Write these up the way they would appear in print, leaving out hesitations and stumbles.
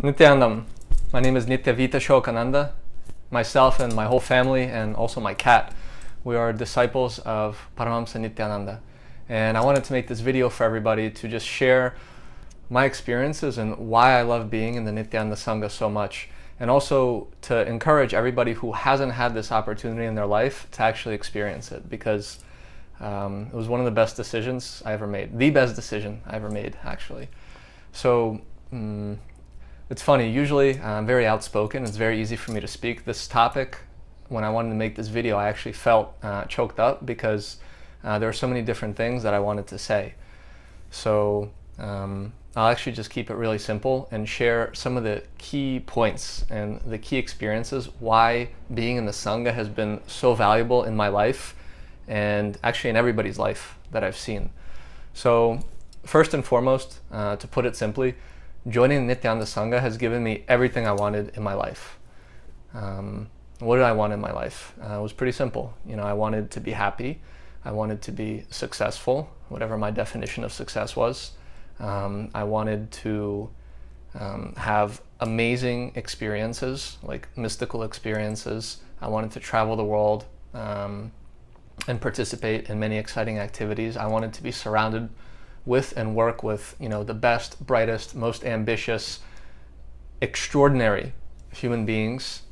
Nithyanandam. My name is Nithyananda. Myself and my whole family, and also my cat, we are disciples of Paramahamsa Nithyananda. And I wanted to make this video for everybody to just share my experiences and why I love being in the Nithyananda Sangha so much. And also to encourage everybody who hasn't had this opportunity in their life to actually experience it, because it was one of the best decisions I ever made. The best decision I ever made, actually. So, it's funny, usually I'm very outspoken. It's very easy for me to speak. This topic, when I wanted to make this video, I actually felt choked up because there were so many different things that I wanted to say. So I'll actually just keep it really simple and share some of the key points and the key experiences why being in the Sangha has been so valuable in my life and actually in everybody's life that I've seen. So first and foremost, to put it simply, joining the Nithyananda Sangha has given me everything I wanted in my life. What did I want in my life? It was pretty simple. I wanted to be happy. I wanted to be successful, whatever my definition of success was. I wanted to have amazing experiences, like mystical experiences. I wanted to travel the world and participate in many exciting activities. I wanted to be surrounded with and work with, the best, brightest, most ambitious, extraordinary human beings.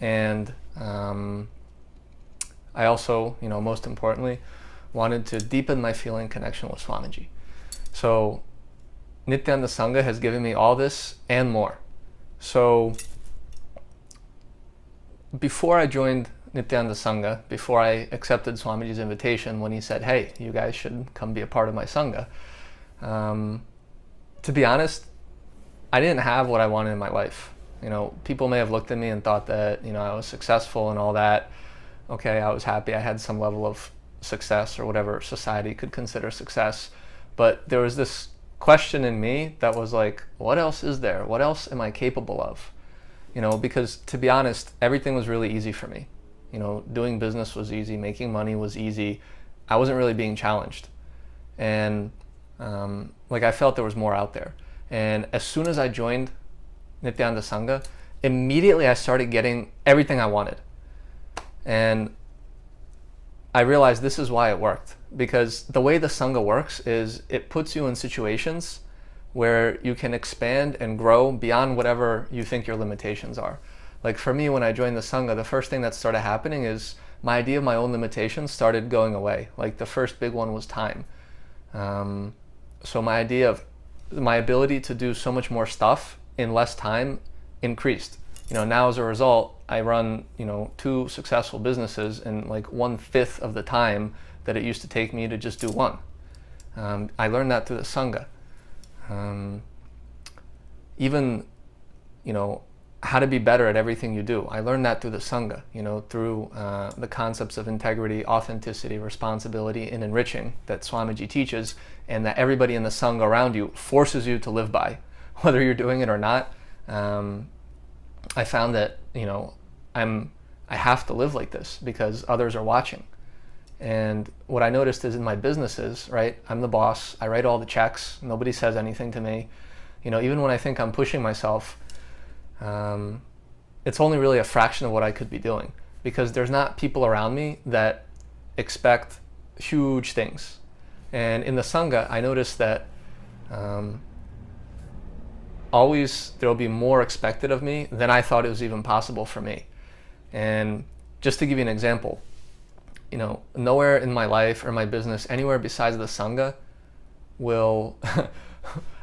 And I also, most importantly, wanted to deepen my feeling connection with Swamiji. So Nithyananda Sangha has given me all this and more. So before I joined Nithyananda Sangha, before I accepted Swamiji's invitation when he said, hey, you guys should come be a part of my Sangha, to be honest, I didn't have what I wanted in my life. People may have looked at me and thought that, I was successful and all that. Okay, I was happy. I had some level of success or whatever society could consider success. But there was this question in me that was like, what else is there? What else am I capable of? Because to be honest, everything was really easy for me. Doing business was easy. Making money was easy. I wasn't really being challenged. And I felt there was more out there. And as soon as I joined Nithyananda Sangha, immediately I started getting everything I wanted. And I realized this is why it worked. Because the way the Sangha works is it puts you in situations where you can expand and grow beyond whatever you think your limitations are. Like for me, when I joined the Sangha, the first thing that started happening is my idea of my own limitations started going away. Like the first big one was time. So my idea of my ability to do so much more stuff in less time increased. Now as a result, I run, 2 successful businesses in like 1/5 of the time that it used to take me to just do one. I learned that through the Sangha. Even, how to be better at everything you do. I learned that through the Sangha, through the concepts of integrity, authenticity, responsibility, and enriching that Swamiji teaches, and that everybody in the Sangha around you forces you to live by, whether you're doing it or not. I found that, I have to live like this because others are watching. And what I noticed is in my businesses, right, I'm the boss, I write all the checks, nobody says anything to me. Even when I think I'm pushing myself, it's only really a fraction of what I could be doing, because there's not people around me that expect huge things. And in the Sangha, I noticed that always there will be more expected of me than I thought it was even possible for me. And just to give you an example, nowhere in my life or my business, anywhere besides the Sangha, will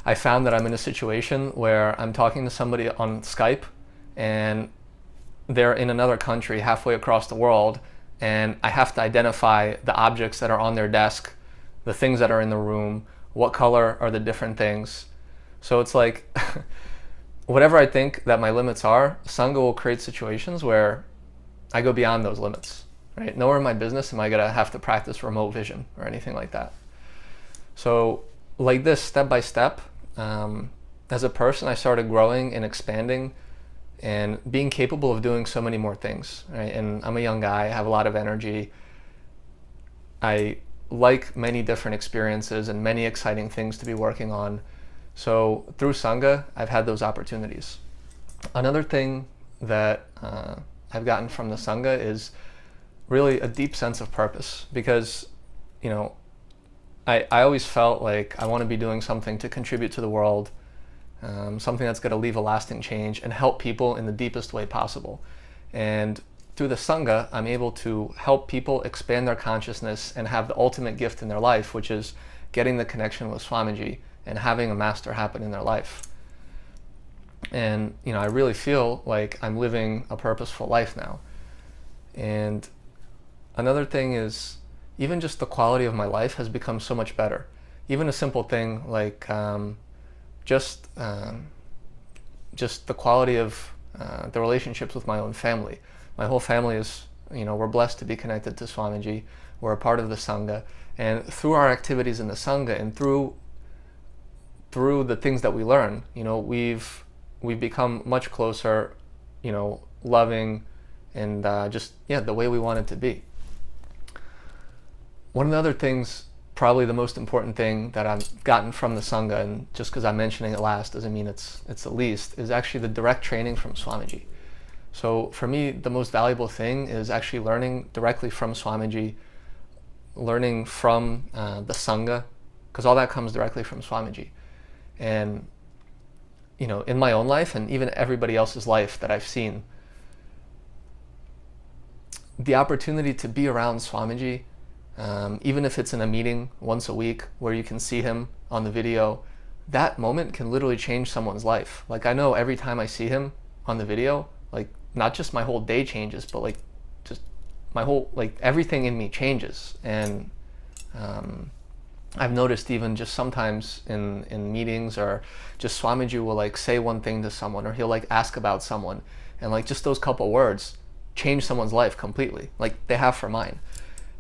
I found that I'm in a situation where I'm talking to somebody on Skype and they're in another country halfway across the world, and I have to identify the objects that are on their desk, the things that are in the room, what color are the different things. So it's like, whatever I think that my limits are, Sangha will create situations where I go beyond those limits, right? Nowhere in my business am I gonna have to practice remote vision or anything like that. So like this, step by step, as a person, I started growing and expanding and being capable of doing so many more things, right? And I'm a young guy, I have a lot of energy. I like many different experiences and many exciting things to be working on. So through Sangha, I've had those opportunities. Another thing that I've gotten from the Sangha is really a deep sense of purpose, because, you know, I always felt like I want to be doing something to contribute to the world, something that's going to leave a lasting change and help people in the deepest way possible. And through the Sangha, I'm able to help people expand their consciousness and have the ultimate gift in their life, which is getting the connection with Swamiji and having a master happen in their life. And, you know, I really feel like I'm living a purposeful life now. And another thing is, even just the quality of my life has become so much better. Even a simple thing like just the quality of the relationships with my own family. My whole family is, you know, we're blessed to be connected to Swamiji. We're a part of the Sangha. And through our activities in the Sangha and through the things that we learn, you know, we've become much closer, you know, loving, and just, yeah, the way we want it to be. One of the other things, probably the most important thing that I've gotten from the Sangha, and just because I'm mentioning it last doesn't mean it's the least, is actually the direct training from Swamiji. So for me, the most valuable thing is actually learning directly from Swamiji, learning from the Sangha, because all that comes directly from Swamiji. And, you know, in my own life and even everybody else's life that I've seen, the opportunity to be around Swamiji, even if it's in a meeting once a week where you can see him on the video, that moment can literally change someone's life. Like, I know every time I see him on the video, like, not just my whole day changes, but like just my whole, like, everything in me changes. And I've noticed even just sometimes in meetings, or just Swamiji will like say one thing to someone, or he'll like ask about someone, and like just those couple words change someone's life completely, like they have for mine.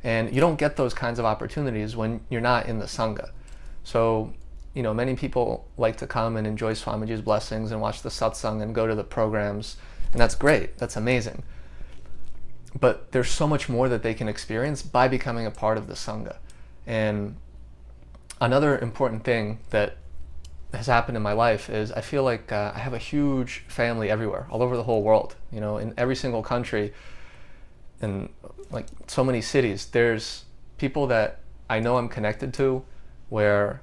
And you don't get those kinds of opportunities when you're not in the Sangha. So, you know, many people like to come and enjoy Swamiji's blessings and watch the satsang and go to the programs, and that's great, that's amazing. But there's so much more that they can experience by becoming a part of the Sangha. And another important thing that has happened in my life is I feel like I have a huge family everywhere, all over the whole world. You know, in every single country, in like so many cities, there's people that I know I'm connected to, where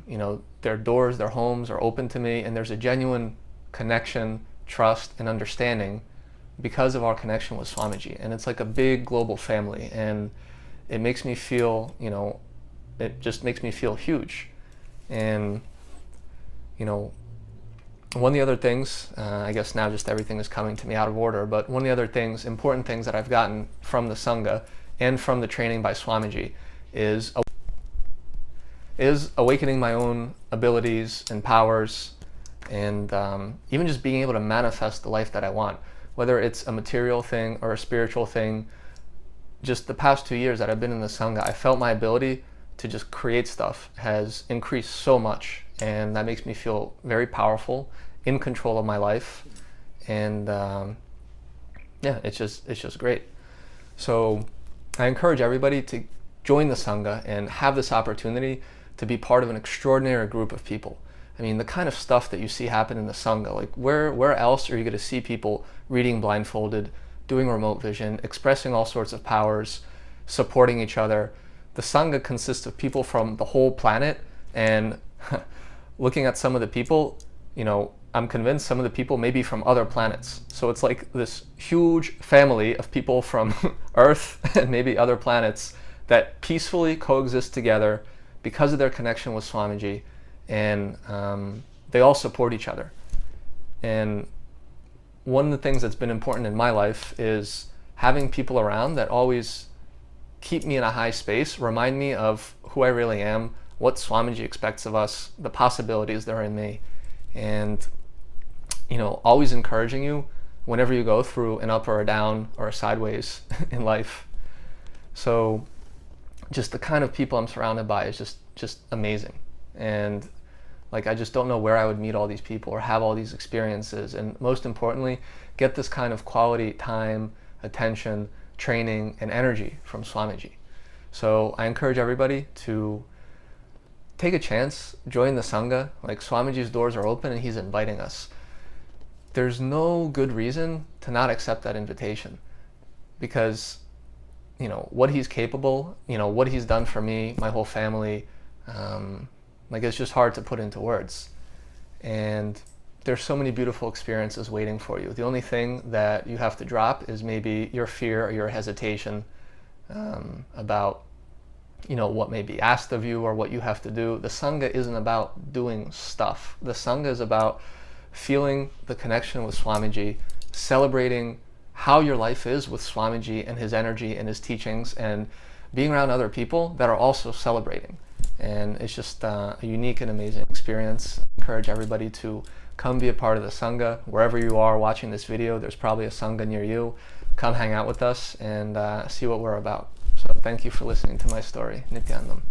you know, their doors, their homes are open to me, and there's a genuine connection, trust, and understanding because of our connection with Swamiji. And it's like a big global family, and it makes me feel, you know, it just makes me feel huge. And, you know, one of the other things, I guess now just everything is coming to me out of order, but one of the other things, important things that I've gotten from the Sangha and from the training by Swamiji is awakening my own abilities and powers, and even just being able to manifest the life that I want, whether it's a material thing or a spiritual thing. Just the past 2 years that I've been in the Sangha, I felt my ability to just create stuff has increased so much, and that makes me feel very powerful, in control of my life, and yeah, it's just great. So I encourage everybody to join the Sangha and have this opportunity to be part of an extraordinary group of people. I mean, the kind of stuff that you see happen in the Sangha, like where else are you going to see people reading blindfolded, doing remote vision, expressing all sorts of powers, supporting each other? The Sangha consists of people from the whole planet, and looking at some of the people, you know, I'm convinced some of the people may be from other planets. So it's like this huge family of people from Earth and maybe other planets that peacefully coexist together because of their connection with Swamiji, and they all support each other. And one of the things that's been important in my life is having people around that always keep me in a high space, remind me of who I really am, what Swamiji expects of us, the possibilities that are in me, and, you know, always encouraging you whenever you go through an up or a down or a sideways in life. So just the kind of people I'm surrounded by is just amazing. And like, I just don't know where I would meet all these people or have all these experiences, and most importantly, get this kind of quality time, attention, training, and energy from Swamiji. So I encourage everybody to take a chance, join the Sangha. Like, Swamiji's doors are open and he's inviting us. There's no good reason to not accept that invitation, because what he's capable, what he's done for me, my whole family, like, it's just hard to put into words. And there's so many beautiful experiences waiting for you. The only thing that you have to drop is maybe your fear or your hesitation about what may be asked of you or what you have to do. The Sangha isn't about doing stuff. The Sangha is about feeling the connection with Swamiji, celebrating how your life is with Swamiji and his energy and his teachings, and being around other people that are also celebrating. And it's just a unique and amazing experience. I encourage everybody to come be a part of the Sangha. Wherever you are watching this video, there's probably a Sangha near you. Come hang out with us and see what we're about. So thank you for listening to my story. Nithyanandam.